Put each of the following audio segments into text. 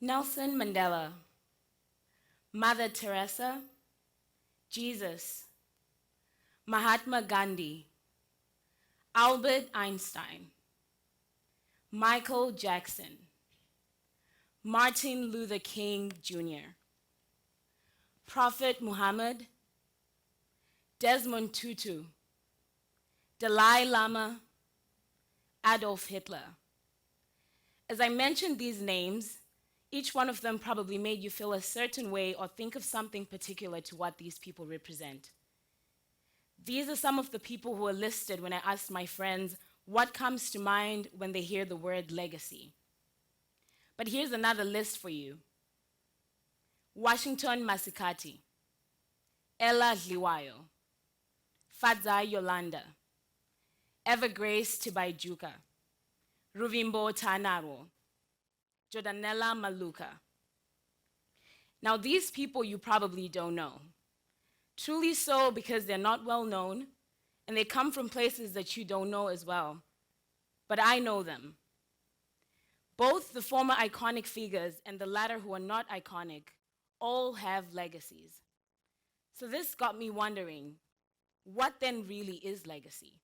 Nelson Mandela, Mother Teresa, Jesus, Mahatma Gandhi, Albert Einstein, Michael Jackson, Martin Luther King Jr., Prophet Muhammad, Desmond Tutu, Dalai Lama, Adolf Hitler. As I mentioned these names, each one of them probably made you feel a certain way or think of something particular to what these people represent. These are some of the people who were listed when I asked my friends what comes to mind when they hear the word legacy. But here's another list for you. Washington Masikati, Ella Dliwayo, Fadzai Yolanda, Evergrace Tibaijuka, Ruvimbo Tanaro, Jordanella Maluka. Now these people you probably don't know. Truly so because they're not well known and they come from places that you don't know as well. But I know them. Both the former iconic figures and the latter who are not iconic all have legacies. So this got me wondering, what then really is legacy?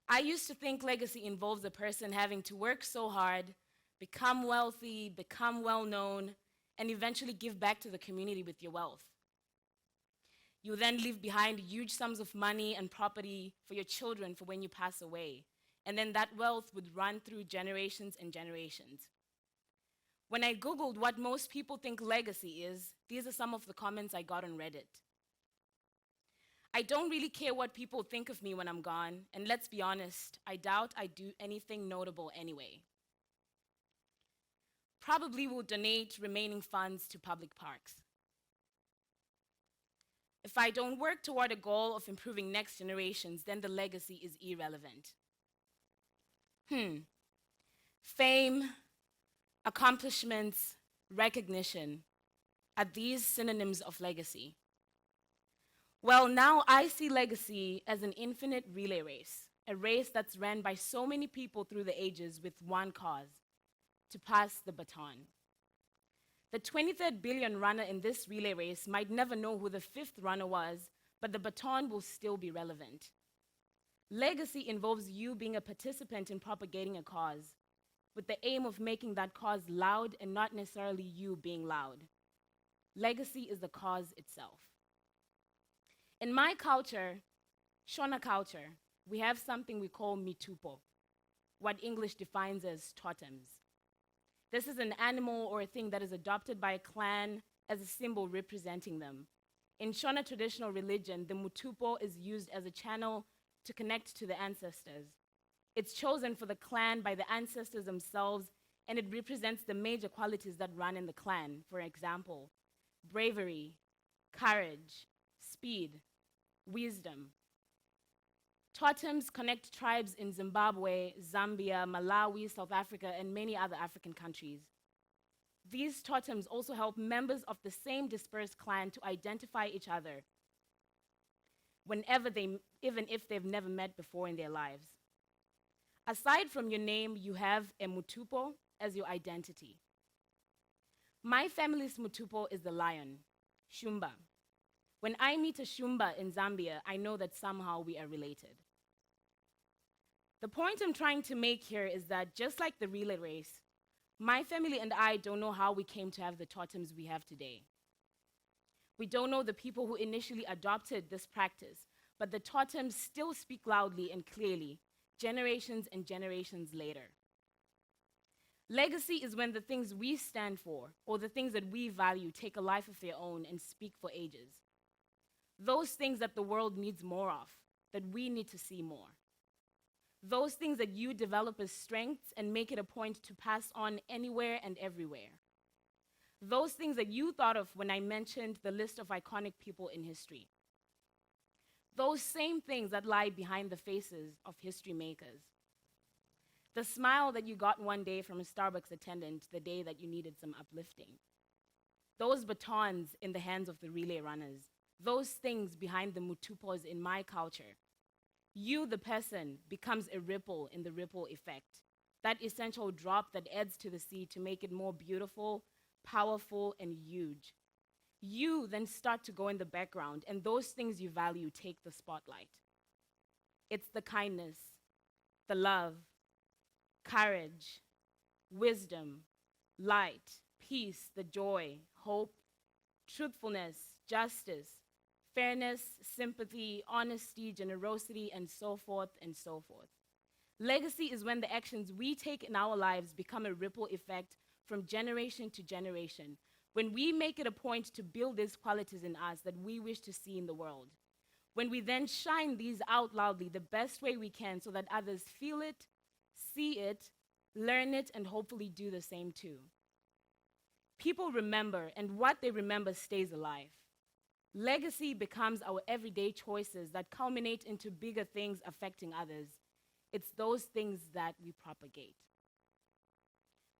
I used to think legacy involves a person having to work so hard, become wealthy, become well-known, and eventually give back to the community with your wealth. You then leave behind huge sums of money and property for your children for when you pass away. And then that wealth would run through generations and generations. When I Googled what most people think legacy is, these are some of the comments I got on Reddit. I don't really care what people think of me when I'm gone, and let's be honest, I doubt I do anything notable anyway. Probably will donate remaining funds to public parks. If I don't work toward a goal of improving next generations, then the legacy is irrelevant. Fame, accomplishments, recognition, are these synonyms of legacy? Well, now I see legacy as an infinite relay race, a race that's ran by so many people through the ages with one cause: to pass the baton. The 23rd billion runner in this relay race might never know who the 5th runner was, but the baton will still be relevant. Legacy involves you being a participant in propagating a cause, with the aim of making that cause loud and not necessarily you being loud. Legacy is the cause itself. In my culture, Shona culture, we have something we call mitupo, what English defines as totems. This is an animal or a thing that is adopted by a clan as a symbol representing them. In Shona traditional religion, the mutupo is used as a channel to connect to the ancestors. It's chosen for the clan by the ancestors themselves, and it represents the major qualities that run in the clan. For example, bravery, courage, speed, wisdom. Totems connect tribes in Zimbabwe, Zambia, Malawi, South Africa, and many other African countries. These totems also help members of the same dispersed clan to identify each other even if they've never met before in their lives. Aside from your name, you have a mutupo as your identity. My family's mutupo is the lion, Shumba. When I meet a Shumba in Zambia, I know that somehow we are related. The point I'm trying to make here is that just like the relay race, my family and I don't know how we came to have the totems we have today. We don't know the people who initially adopted this practice, but the totems still speak loudly and clearly, generations and generations later. Legacy is when the things we stand for, or the things that we value, take a life of their own and speak for ages. Those things that the world needs more of, that we need to see more. Those things that you develop as strengths and make it a point to pass on anywhere and everywhere. Those things that you thought of when I mentioned the list of iconic people in history. Those same things that lie behind the faces of history makers. The smile that you got one day from a Starbucks attendant the day that you needed some uplifting. Those batons in the hands of the relay runners. Those things behind the mutupos in my culture. You, the person, becomes a ripple in the ripple effect. that essential drop that adds to the sea to make it more beautiful, powerful, and huge. You then start to go in the background, and those things you value take the spotlight. It's the kindness, the love, courage, wisdom, light, peace, the joy, hope, truthfulness, justice, fairness, sympathy, honesty, generosity, and so forth and so forth. Legacy is when the actions we take in our lives become a ripple effect from generation to generation, when we make it a point to build these qualities in us that we wish to see in the world. When we then shine these out loudly the best way we can so that others feel it, see it, learn it, and hopefully do the same too. People remember, and what they remember stays alive. Legacy becomes our everyday choices that culminate into bigger things affecting others. It's those things that we propagate.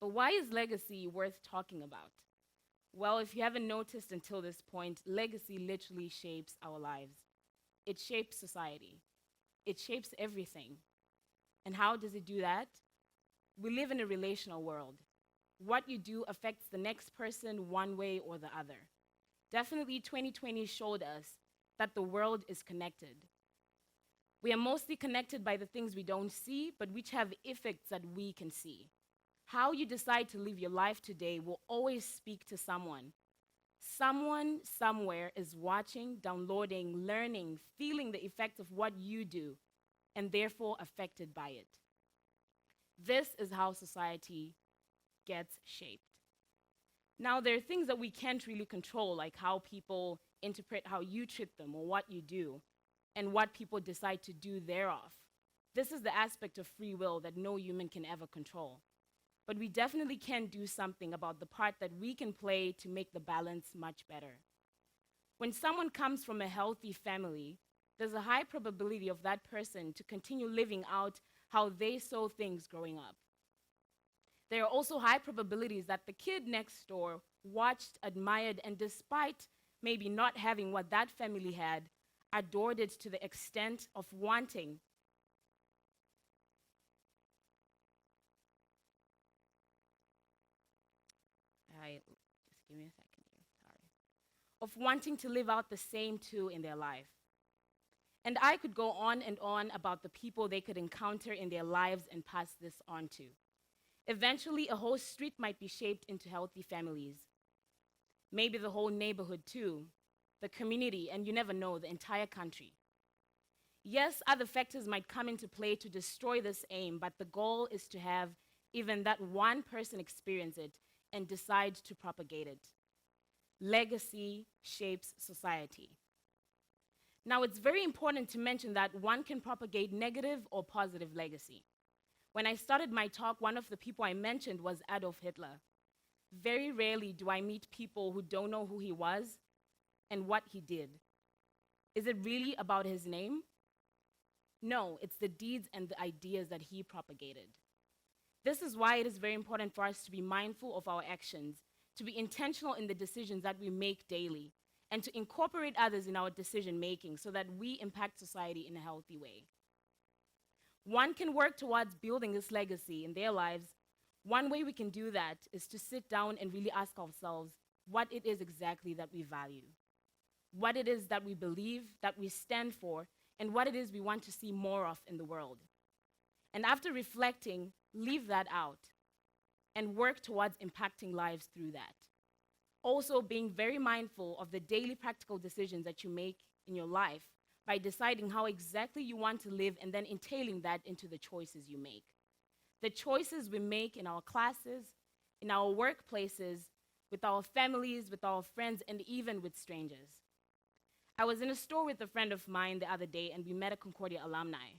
But why is legacy worth talking about? Well, if you haven't noticed until this point, legacy literally shapes our lives. It shapes society. It shapes everything. And how does it do that? We live in a relational world. What you do affects the next person one way or the other. Definitely 2020 showed us that the world is connected. We are mostly connected by the things we don't see, but which have effects that we can see. How you decide to live your life today will always speak to someone. Someone somewhere is watching, downloading, learning, feeling the effects of what you do, and therefore affected by it. This is how society gets shaped. Now, there are things that we can't really control, like how people interpret how you treat them or what you do, and what people decide to do thereof. This is the aspect of free will that no human can ever control. But we definitely can do something about the part that we can play to make the balance much better. When someone comes from a healthy family, there's a high probability of that person to continue living out how they saw things growing up. There are also high probabilities that the kid next door watched, admired, and despite maybe not having what that family had, adored it to the extent of wanting. Just give me a second here, sorry. Of wanting to live out the same too in their life. And I could go on and on about the people they could encounter in their lives and pass this on to. Eventually, a whole street might be shaped into healthy families. Maybe the whole neighborhood too, the community, and you never know, the entire country. Yes, other factors might come into play to destroy this aim, but the goal is to have even that one person experience it and decide to propagate it. Legacy shapes society. Now, it's very important to mention that one can propagate negative or positive legacy. When I started my talk, one of the people I mentioned was Adolf Hitler. Very rarely do I meet people who don't know who he was and what he did. Is it really about his name? No, it's the deeds and the ideas that he propagated. This is why it is very important for us to be mindful of our actions, to be intentional in the decisions that we make daily, and to incorporate others in our decision making so that we impact society in a healthy way. One can work towards building this legacy in their lives. One way we can do that is to sit down and really ask ourselves what it is exactly that we value, what it is that we believe, that we stand for, and what it is we want to see more of in the world. And after reflecting, leave that out and work towards impacting lives through that. Also, being very mindful of the daily practical decisions that you make in your life by deciding how exactly you want to live and then entailing that into the choices you make. The choices we make in our classes, in our workplaces, with our families, with our friends, and even with strangers. I was in a store with a friend of mine the other day, and we met a Concordia alumni.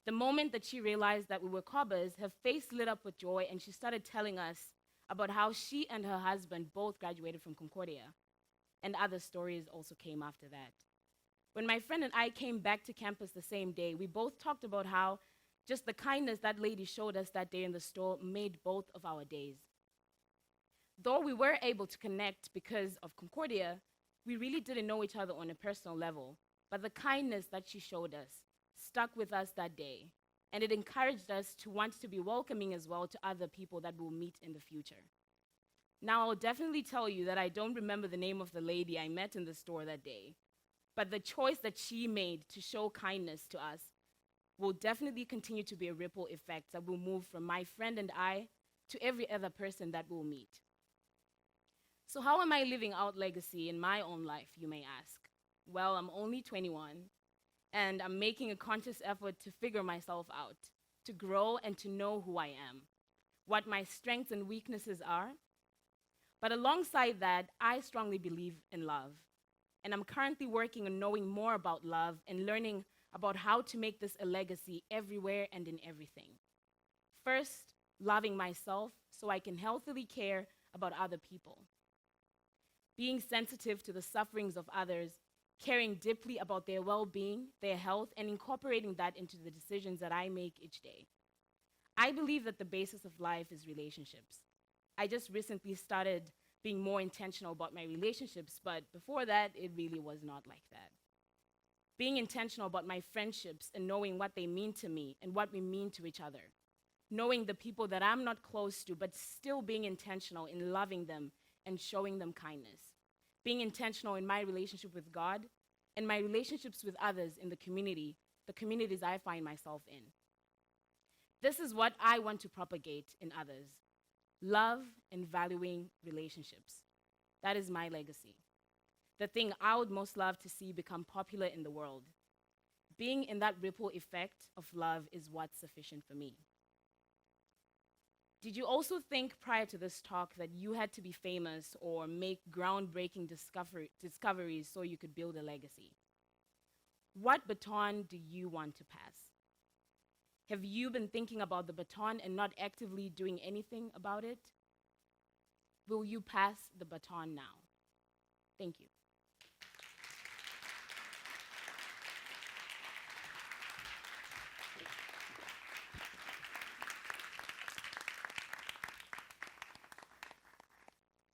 The moment that she realized that we were Cobbers, her face lit up with joy, and she started telling us about how she and her husband both graduated from Concordia. And other stories also came after that. When my friend and I came back to campus the same day, we both talked about how just the kindness that lady showed us that day in the store made both of our days. Though we were able to connect because of Concordia, we really didn't know each other on a personal level, but the kindness that she showed us stuck with us that day. and it encouraged us to want to be welcoming as well to other people that we'll meet in the future. Now, I'll definitely tell you that I don't remember the name of the lady I met in the store that day, but the choice that she made to show kindness to us will definitely continue to be a ripple effect that will move from my friend and I to every other person that we'll meet. So, how am I living out legacy in my own life, you may ask? Well, I'm only 21, and I'm making a conscious effort to figure myself out, to grow and to know who I am, what my strengths and weaknesses are. But alongside that, I strongly believe in love. And I'm currently working on knowing more about love and learning about how to make this a legacy everywhere and in everything. First, loving myself so I can healthily care about other people. Being sensitive to the sufferings of others, caring deeply about their well-being, their health, and incorporating that into the decisions that I make each day. I believe that the basis of life is relationships. I just recently started being more intentional about my relationships, but before that, it really was not like that. Being intentional about my friendships and knowing what they mean to me and what we mean to each other. Knowing the people that I'm not close to, but still being intentional in loving them and showing them kindness. Being intentional in my relationship with God and my relationships with others in the communities I find myself in. This is what I want to propagate in others. Love and valuing relationships. That is my legacy. The thing I would most love to see become popular in the world. Being in that ripple effect of love is what's sufficient for me. Did you also think prior to this talk that you had to be famous or make groundbreaking discoveries so you could build a legacy? What baton do you want to pass? Have you been thinking about the baton and not actively doing anything about it? Will you pass the baton now? Thank you.